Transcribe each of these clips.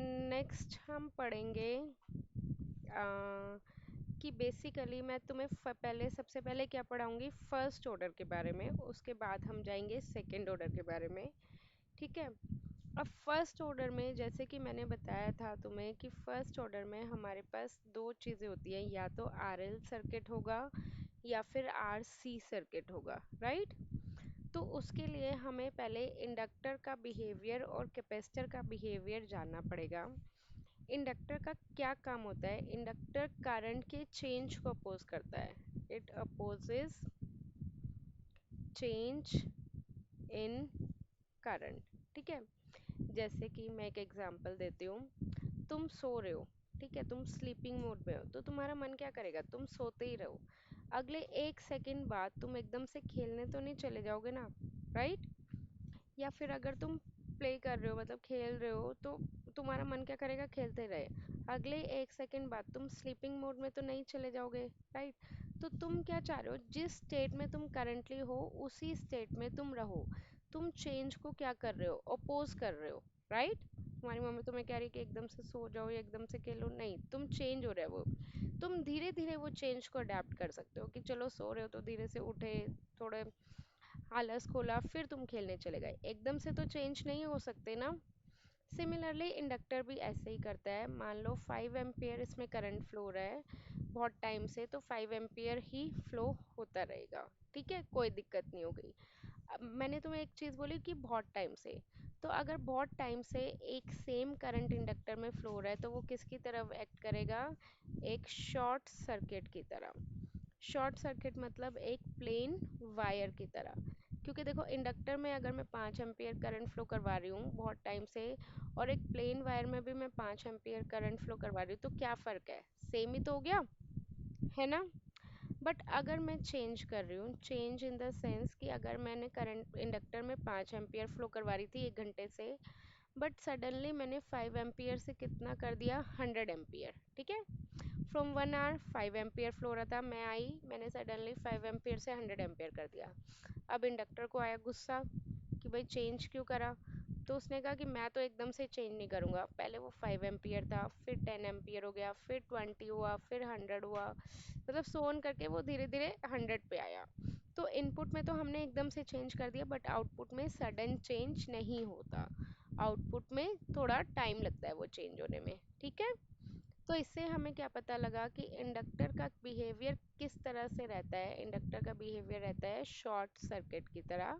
Next हम पढ़ेंगे कि बेसिकली मैं तुम्हें पहले सबसे पहले क्या पढ़ाऊंगी, फर्स्ट ऑर्डर के बारे में, उसके बाद हम जाएंगे सेकंड ऑर्डर के बारे में। ठीक है। अब फर्स्ट ऑर्डर में जैसे कि मैंने बताया था तुम्हें कि फर्स्ट ऑर्डर में हमारे पास दो चीज़ें होती हैं, या तो आरएल सर्किट होगा या फिर आरसी सर्किट होगा, राइट। तो उसके लिए हमें पहले इंडक्टर का बिहेवियर और कैपेसिटर का बिहेवियर जानना पड़ेगा। इंडक्टर का क्या काम होता है, इंडक्टर करंट के चेंज को अपोज करता है, it opposes change in current. ठीक है। जैसे कि मैं एक एग्जांपल देती हूँ, तुम सो रहे हो, ठीक है, तुम स्लीपिंग मोड में हो, तो तुम्हारा मन क्या करेगा, तुम सोते ही रहो। अगले 1 सेकंड बाद तुम एकदम से खेलने तो नहीं चले जाओगे ना, राइट। या फिर अगर तुम प्ले कर रहे हो मतलब खेल रहे हो, तो तुम्हारा मन क्या करेगा, खेलते रहे। अगले 1 सेकंड बाद तुम स्लीपिंग मोड में तो नहीं चले जाओगे, राइट। तो तुम क्या चाह रहे हो, जिस स्टेट में तुम करंटली हो उसी स्टेट में तुम रहो। तुम चेंज को क्या कर रहे हो, अपोज कर रहे हो, राइट। तुम्हारी मम्मी तुम्हें कह रही है कि एकदम से सो जाओ या एकदम से खेलो, नहीं, तुम चेंज हो रहे हो। वो तुम धीरे धीरे वो चेंज को अडेप्ट कर सकते हो कि चलो सो रहे हो तो धीरे से उठे, थोड़े आलस खोला, फिर तुम खेलने चले गए, एकदम से तो चेंज नहीं हो सकते ना। सिमिलरली इंडक्टर भी ऐसे ही करता है। मान लो 5 एम्पियर इसमें करंट फ्लो हो रहा है बहुत टाइम से, तो 5 एम्पियर ही फ्लो होता रहेगा। ठीक है, कोई दिक्कत नहीं हो गई। अब मैंने तुम्हें एक चीज़ बोली कि बहुत टाइम से, तो अगर बहुत टाइम से एक सेम करंट इंडक्टर में फ्लो हो रहा है तो वो किसकी तरफ एक्ट करेगा, एक शॉर्ट सर्किट की तरह। शॉर्ट सर्किट मतलब एक प्लेन वायर की तरह। क्योंकि देखो इंडक्टर में अगर मैं 5 एम्पियर करंट फ्लो करवा रही हूँ बहुत टाइम से, और एक प्लेन वायर में भी मैं 5 एम्पियर करंट फ्लो करवा रही हूँ, तो क्या फ़र्क है, सेम ही तो हो गया, है ना। बट अगर मैं चेंज कर रही हूँ, चेंज इन द सेंस कि अगर मैंने करंट इंडक्टर में 5 एम्पियर फ्लो करवा रही थी 1 घंटे से, बट सडनली मैंने 5 एम्पियर से कितना कर दिया, 100 एम्पियर। ठीक है। फ्रॉम 1 आवर 5 एम्पियर फ्लो रहा था, मैं आई, मैंने सडनली 5 एम्पियर से 100 एम्पियर कर दिया। अब इंडक्टर को आया गुस्सा कि भाई चेंज क्यों करा। तो उसने कहा कि मैं तो एकदम से चेंज नहीं करूँगा, पहले वो 5 एम्पियर था, फिर 10 एम्पियर हो गया, फिर 20 हुआ, फिर 100 हुआ, मतलब सो ऑन करके वो धीरे धीरे 100 पे आया। तो इनपुट में तो हमने एकदम से चेंज कर दिया, बट आउटपुट में सडन चेंज नहीं होता, आउटपुट में थोड़ा टाइम लगता है वो चेंज होने में। ठीक है। तो इससे हमें क्या पता लगा कि इंडक्टर का बिहेवियर किस तरह से रहता है, इंडक्टर का बिहेवियर रहता है शॉर्ट सर्किट की तरह।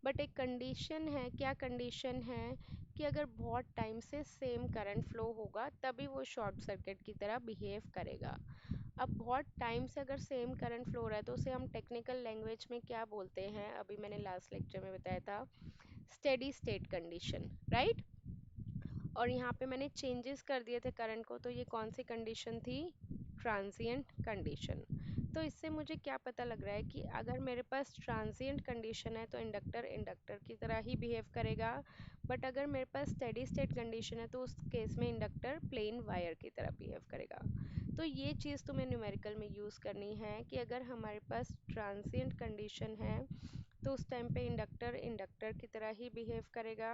बट एक कंडीशन है, क्या कंडीशन है, कि अगर बहुत टाइम से सेम करंट फ्लो होगा तभी वो शॉर्ट सर्किट की तरह बिहेव करेगा। अब बहुत टाइम से अगर सेम करंट फ्लो हो रहा है तो उसे हम टेक्निकल लैंग्वेज में क्या बोलते हैं, अभी मैंने लास्ट लेक्चर में बताया था, स्टेडी स्टेट कंडीशन, राइट। और यहाँ पे मैंने चेंजेस कर दिए थे करंट को, तो ये कौन सी कंडीशन थी, ट्रांजिएंट कंडीशन। तो इससे मुझे क्या पता लग रहा है कि अगर मेरे पास ट्रांजिएंट कंडीशन है तो इंडक्टर इंडक्टर की तरह ही बिहेव करेगा, बट अगर मेरे पास स्टेडी स्टेट कंडीशन है तो उस केस में इंडक्टर प्लेन वायर की तरह बिहेव करेगा। तो ये चीज़ तुम्हें न्यूमेरिकल में यूज़ करनी है कि अगर हमारे पास ट्रांजिएंट कंडीशन है तो उस टाइम पे इंडक्टर इंडक्टर की तरह ही बिहेव करेगा,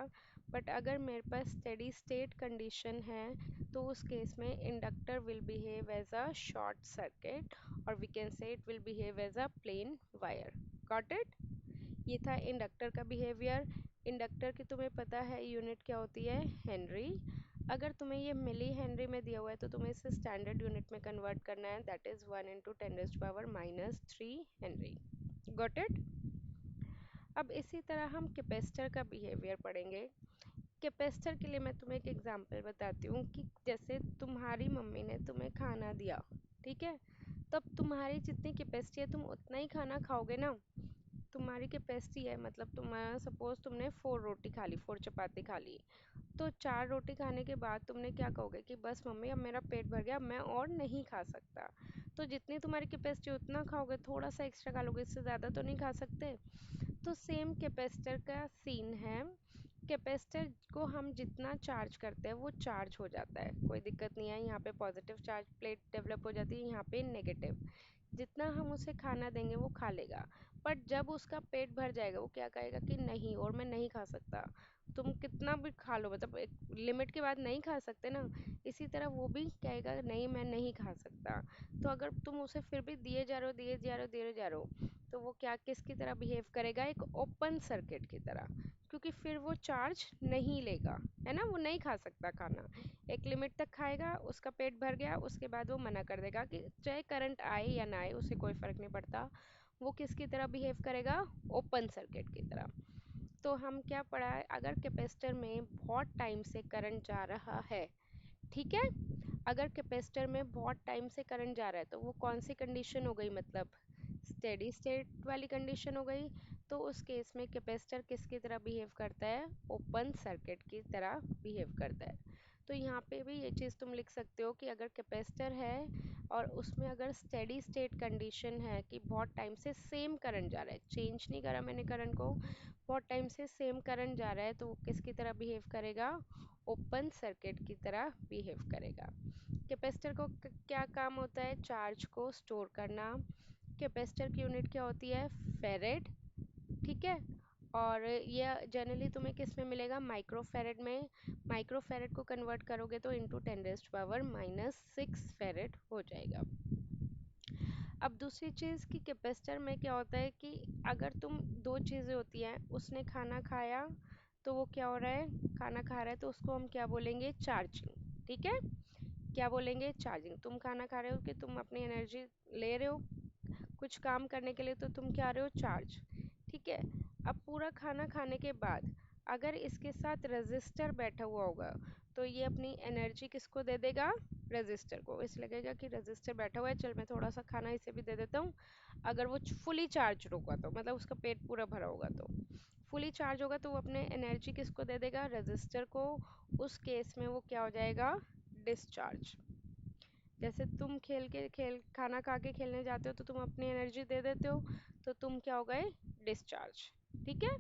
बट अगर मेरे पास स्टेडी स्टेट कंडीशन है तो उस केस में inductor will behave as a short circuit, और we can say it will behave as a plain wire. Got it. ये था इंडक्टर का बिहेवियर। इंडक्टर की तुम्हें पता है यूनिट क्या होती है, हेनरी। अगर तुम्हें ये मिली हेनरी में दिया हुआ है तो तुम्हें इसे स्टैंडर्ड यूनिट में कन्वर्ट करना है, that is 1 × 10⁻³ Henry. Got it. अब इसी तरह हम कैपेसिटर का बिहेवियर पढ़ेंगे। कैपेसिटर के लिए मैं तुम्हें एक एग्जांपल बताती हूँ कि जैसे तुम्हारी मम्मी ने तुम्हें खाना दिया, ठीक है, तब तुम्हारी जितनी कैपेसिटी है तुम उतना ही खाना खाओगे ना। तुम्हारी कैपेसिटी है मतलब तुम्हारा सपोज तुमने 4 रोटी खा ली, 4 चपाती खा ली, तो 4 रोटी खाने के बाद तुमने क्या कहोगे कि बस मम्मी अब मेरा पेट भर गया, मैं और नहीं खा सकता। तो जितनी तुम्हारी कैपेसिटी उतना खाओगे, थोड़ा सा एक्स्ट्रा खा लोगे, इससे ज़्यादा तो नहीं खा सकते। तो सेम कैपेसिटर का सीन है। कैपेसिटर को हम जितना चार्ज करते हैं वो चार्ज हो जाता है, कोई दिक्कत नहीं है। यहाँ पे पॉजिटिव चार्ज प्लेट डेवलप हो जाती है, यहाँ पे नेगेटिव। जितना हम उसे खाना देंगे वो खा लेगा, बट जब उसका पेट भर जाएगा वो क्या कहेगा कि नहीं और मैं नहीं खा सकता। तुम कितना भी खा लो, मतलब एक लिमिट के बाद नहीं खा सकते ना, इसी तरह वो भी कहेगा नहीं मैं नहीं खा सकता। तो अगर तुम उसे फिर भी दिए जा रहे हो दिए जा रहे हो दिए जा रहे हो, तो वो क्या किसकी तरह बिहेव करेगा, एक ओपन सर्किट की तरह, क्योंकि फिर वो चार्ज नहीं लेगा, है ना, वो नहीं खा सकता खाना। एक लिमिट तक खाएगा, उसका पेट भर गया, उसके बाद वो मना कर देगा कि चाहे करंट आए या ना आए उसे कोई फर्क नहीं पड़ता। वो किसकी तरह बिहेव करेगा, ओपन सर्किट की तरह। तो हम क्या पढ़ा है, अगर कैपेसिटर में बहुत टाइम से करंट जा रहा है, ठीक है, अगर कैपेसिटर में बहुत टाइम से करंट जा रहा है तो वो कौन सी कंडीशन हो गई, मतलब स्टेडी स्टेट वाली कंडीशन हो गई। तो उस केस में कैपेसिटर किसकी तरह बिहेव करता है, ओपन सर्किट की तरह बिहेव करता है। तो यहाँ पे भी ये चीज़ तुम लिख सकते हो कि अगर कैपेसिटर है और उसमें अगर स्टेडी स्टेट कंडीशन है कि बहुत टाइम से सेम करंट जा रहा है, चेंज नहीं करा मैंने करंट को, बहुत टाइम से सेम करंट जा रहा है, तो वो किसकी तरह बिहेव करेगा, ओपन सर्किट की तरह बिहेव करेगा। कैपेसिटर को क्या काम होता है, चार्ज को स्टोर करना। कैपेसिटर की यूनिट क्या होती है, फेरेड, ठीक है। और ये जनरली तुम्हें किस में मिलेगा, माइक्रोफेरेड में। माइक्रोफेरेड को कन्वर्ट करोगे तो इंटू 10⁻⁻⁶ फेरेड हो जाएगा। अब दूसरी चीज़ कि कैपेसिटर में क्या होता है कि अगर तुम दो चीज़ें होती हैं, उसने खाना खाया तो वो क्या हो रहा है, खाना खा रहा है तो उसको हम क्या बोलेंगे, चार्जिंग, ठीक है। क्या बोलेंगे, चार्जिंग। तुम खाना खा रहे हो कि तुम अपनी एनर्जी ले रहे हो कुछ काम करने के लिए, तो तुम क्या रहे हो, चार्ज, ठीक है। अब पूरा खाना खाने के बाद अगर इसके साथ रेजिस्टर बैठा हुआ होगा तो ये अपनी एनर्जी किसको दे देगा, रेजिस्टर को। इस लगेगा कि रेजिस्टर बैठा हुआ है, चल मैं थोड़ा सा खाना इसे भी दे देता हूँ। अगर वो फुली चार्ज होगा तो मतलब उसका पेट पूरा भरा होगा, तो फुली चार्ज होगा तो वो अपने एनर्जी किसको दे देगा, रेजिस्टर को। उस केस में वो क्या हो जाएगा, डिस्चार्ज। जैसे तुम खेल खाना खा के खेलने जाते हो तो तुम अपनी एनर्जी दे देते हो, तो तुम क्या हो गए, डिस्चार्ज, ठीक है।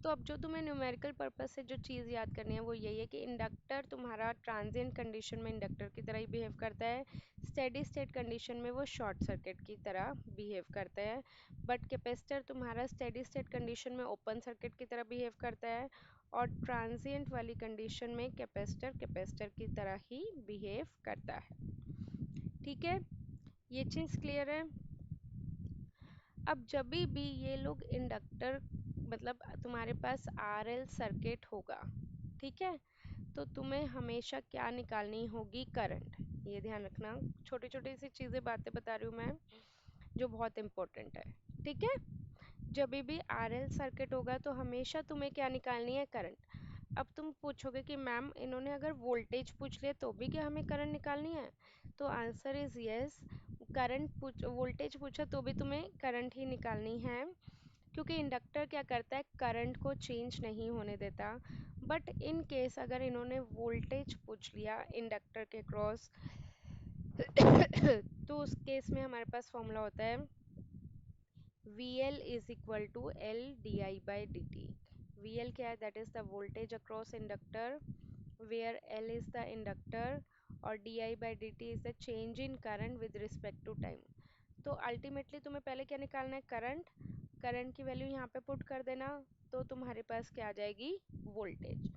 तो अब जो तुम्हें न्यूमेरिकल पर्पज से जो चीज़ याद करनी है वो यही है कि इंडक्टर तुम्हारा ट्रांजिएंट कंडीशन में इंडक्टर की तरह ही बिहेव करता है, स्टेडी स्टेट कंडीशन में वो शॉर्ट सर्किट की तरह बिहेव करता है। बट कैपेसिटर तुम्हारा स्टेडी स्टेट कंडीशन में ओपन सर्किट की तरह बिहेव करता है, और ट्रांजिएंट वाली कंडीशन में कैपेसिटर कैपेसिटर की तरह ही बिहेव करता है, ठीक है। ये चीज़ क्लियर है। अब जब भी ये लोग इंडक्टर, मतलब तुम्हारे पास आरएल सर्किट होगा, ठीक है, तो तुम्हें हमेशा क्या निकालनी होगी, करंट। ये ध्यान रखना, छोटी छोटी सी चीज़ें बातें बता रही हूँ मैं जो बहुत इंपॉर्टेंट है, ठीक है। जब भी आरएल सर्किट होगा तो हमेशा तुम्हें क्या निकालनी है, करंट। अब तुम पूछोगे कि मैम इन्होंने अगर वोल्टेज पूछ लिया तो भी क्या हमें करंट निकालनी है, तो आंसर इज़ यस। करंट पूछ वोल्टेज पूछा तो भी तुम्हें करंट ही निकालनी है, क्योंकि इंडक्टर क्या करता है, करंट को चेंज नहीं होने देता। बट इन केस अगर इन्होंने वोल्टेज पूछ लिया इंडक्टर के क्रॉस तो उस केस में हमारे पास फॉर्मूला होता है VL is equal to L di/dt। VL क्या है, that is the voltage across inductor, where L is the inductor और di/dt is the change in current with respect to time. तो अल्टीमेटली तुम्हें पहले क्या निकालना है, करंट। करंट की वैल्यू यहाँ पे पुट कर देना, तो तुम्हारे पास क्या आ जाएगी, वोल्टेज।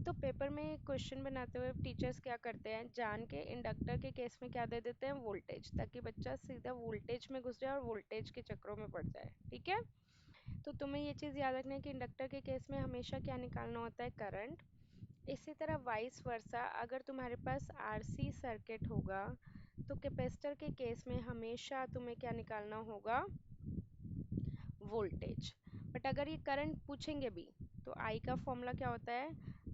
तो पेपर में क्वेश्चन बनाते हुए टीचर्स क्या करते हैं, जान के इंडक्टर के केस में क्या दे देते हैं, वोल्टेज, ताकि बच्चा सीधा वोल्टेज में घुस जाए और वोल्टेज के चक्रों में पड़ जाए, ठीक है। तो तुम्हें ये चीज़ याद रखना है कि इंडक्टर के केस में हमेशा क्या निकालना होता है, करंट। इसी तरह वाइस वर्सा, अगर तुम्हारे पास आरसी सर्किट होगा तो कैपेसिटर के केस में हमेशा तुम्हें क्या निकालना होगा, वोल्टेज। बट अगर ये करंट पूछेंगे भी तो आई का फॉर्मूला क्या होता है,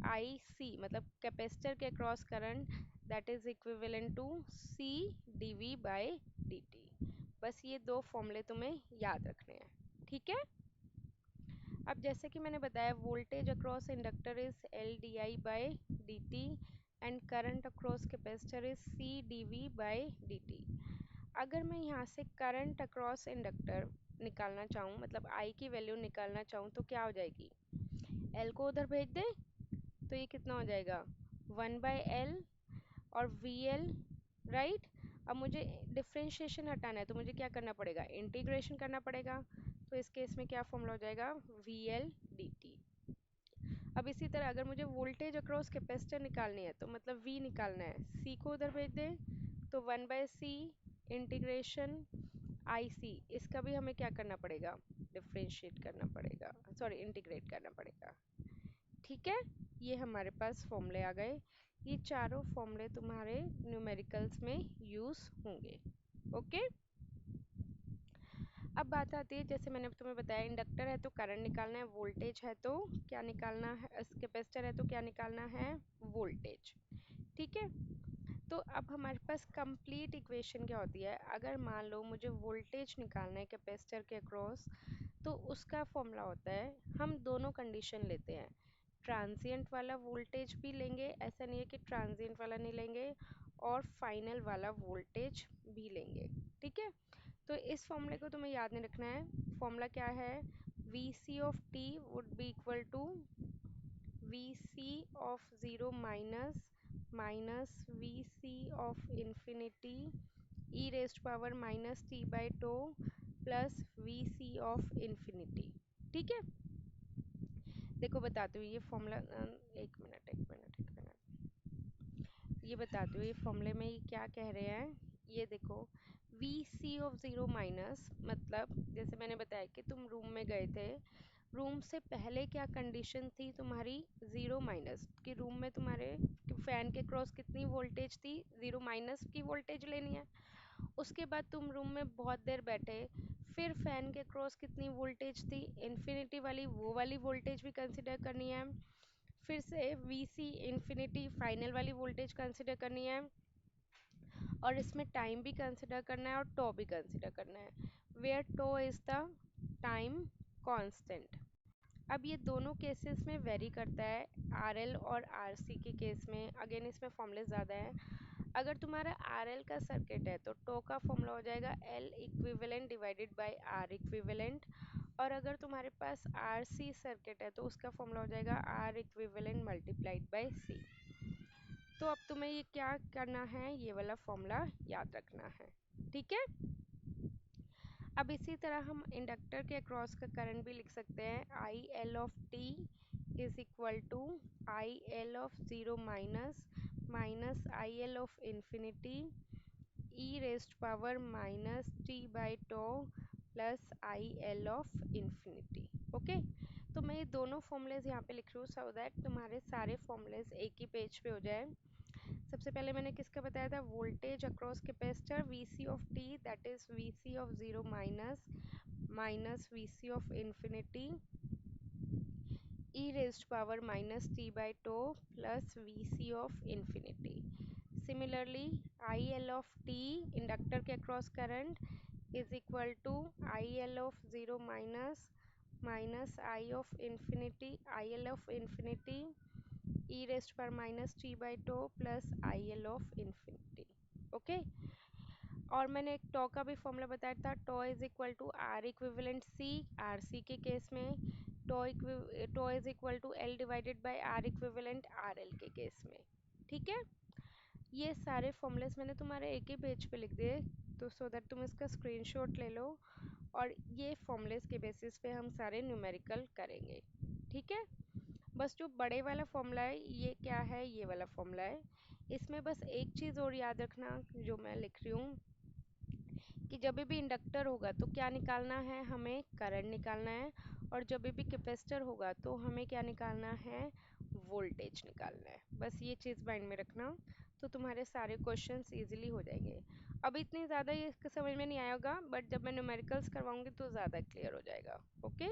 आई सी, मतलब कैपेसिटर के cross current, that is equivalent to C dV/dt। बस ये दो फॉर्मूले तुम्हें याद रखने हैं, ठीक है। अब जैसे कि मैंने बताया, voltage across inductor is LdI/dt and current across capacitor is CdV/dt। अगर मैं यहाँ से करंट अक्रॉस इंडक्टर निकालना चाहूँ, मतलब I की वैल्यू निकालना चाहूँ, तो क्या हो जाएगी, L को उधर भेज दे तो ये कितना हो जाएगा, 1/L और VL, राइट। अब मुझे डिफ्रेंशिएशन हटाना है तो मुझे क्या करना पड़ेगा, इंटीग्रेशन करना पड़ेगा। तो इस केस में क्या फॉर्मूला हो जाएगा, वी एल डी टी। अब इसी तरह अगर मुझे वोल्टेज अक्रॉस कैपेसिटर निकालनी है तो मतलब V निकालना है, C को उधर भेज दें तो 1/c इंटीग्रेशन आई सी, इसका भी हमें क्या करना पड़ेगा, डिफ्रेंशिएट करना पड़ेगा, सॉरी इंटीग्रेट करना पड़ेगा। ठीक है, ये हमारे पास फॉर्मूले आ गए। ये चारों फॉर्मूले तुम्हारे न्यूमेरिकल्स में यूज होंगे। ओके, अब बात आती है, जैसे मैंने तुम्हें बताया इंडक्टर है तो करंट निकालना है, वोल्टेज है तो क्या निकालना है, कैपेसिटर है तो क्या निकालना है, वोल्टेज। ठीक है, तो अब हमारे पास कंप्लीट इक्वेशन क्या होती है, अगर मान लो मुझे वोल्टेज निकालना है कैपेसिटर के अक्रॉस, तो उसका फॉर्मूला होता है, हम दोनों कंडीशन लेते हैं, ट्रांजिएंट वाला वोल्टेज भी लेंगे, ऐसा नहीं है कि ट्रांजिएंट वाला नहीं लेंगे, और फाइनल वाला वोल्टेज भी लेंगे। ठीक है, तो इस फॉर्मूले को तुम्हें याद नहीं रखना है। फॉर्मूला क्या है, V C of T would be equal to V C of zero minus minus V C of infinity E raised power minus T by to plus V C of infinity. ठीक है, देखो बताते हुए ये formula, एक minute एक minute एक minute, ये बताते हुए फॉर्मूले में ये क्या कह रहे हैं, ये देखो V C of zero minus, मतलब जैसे मैंने बताया कि तुम रूम में गए थे, रूम से पहले क्या कंडीशन थी तुम्हारी, ज़ीरो माइनस कि रूम में तुम्हारे फैन के क्रॉस कितनी वोल्टेज थी, ज़ीरो माइनस की वोल्टेज लेनी है। उसके बाद तुम रूम में बहुत देर बैठे, फिर फैन के क्रॉस कितनी वोल्टेज थी, इन्फिनिटी वाली, वो वाली वोल्टेज भी कंसिडर करनी है। फिर से वी सी इन्फिनिटी फाइनल वाली वोल्टेज कंसिडर करनी है, और इसमें टाइम भी कंसिडर करना है और टो भी कंसिडर करना है, where tau is the time constant. अब ये दोनों केसेस में वेरी करता है, आर एल और आर सी के केस में, अगेन इसमें फॉर्मूले ज़्यादा है। अगर तुम्हारा आर एल का सर्किट है तो टो का फॉर्मूला हो जाएगा L equivalent divided by R equivalent, और अगर तुम्हारे पास आर सी सर्किट है तो उसका फॉर्मूला हो जाएगा आर इक्विवेलेंट मल्टीप्लाइड बाय सी। तो अब तुम्हें ये क्या करना है, ये वाला फॉर्मूला याद रखना है। ठीक है, अब इसी तरह हम इंडक्टर के अक्रॉस का करंट भी लिख सकते हैं, I L of T is equal to I L of zero minus minus I L of infinity E raised power minus T by tau plus I L of infinity. Okay, तो मैं ये दोनों formulas यहाँ पे लिख रही हूँ so that तुम्हारे सारे फॉर्मूलेज एक ही पेज पे हो जाए। सबसे पहले मैंने किसका बताया था, voltage across capacitor V C of T, that is V C of zero minus minus V C of infinity E raised power minus T by to plus V C of infinity. Similarly I L of T inductor के across current is equal to I L of zero minus minus I of infinity E rest पर minus T by to plus I L of infinity. Okay, और मैंने एक tau का भी formula बताया था, tau is equal to R equivalent C, R C के case में tau is equal to L divided by R equivalent R L के केस में। ठीक है, ये सारे फॉर्मूलेस मैंने तुम्हारे एक ही पेज पे लिख दिए, तो सो दैट तुम इसका स्क्रीनशॉट ले लो, और ये फॉर्मूलेस के बेसिस पे हम सारे न्यूमेरिकल करेंगे। ठीक है, बस जो बड़े वाला फॉर्मूला है ये क्या है, ये वाला फॉर्मूला है, इसमें बस एक चीज़ और याद रखना जो मैं लिख रही हूँ, कि जब भी इंडक्टर होगा तो क्या निकालना है, हमें करंट निकालना है, और जब भी कैपेसिटर होगा तो हमें क्या निकालना है, वोल्टेज निकालना है। बस ये चीज़ माइंड में रखना, तो तुम्हारे सारे क्वेश्चंस इजीली हो जाएंगे। अब इतनी ज़्यादा ये समझ में नहीं आया होगा, बट जब मैं न्यूमेरिकल्स करवाऊंगी तो ज़्यादा क्लियर हो जाएगा। ओके।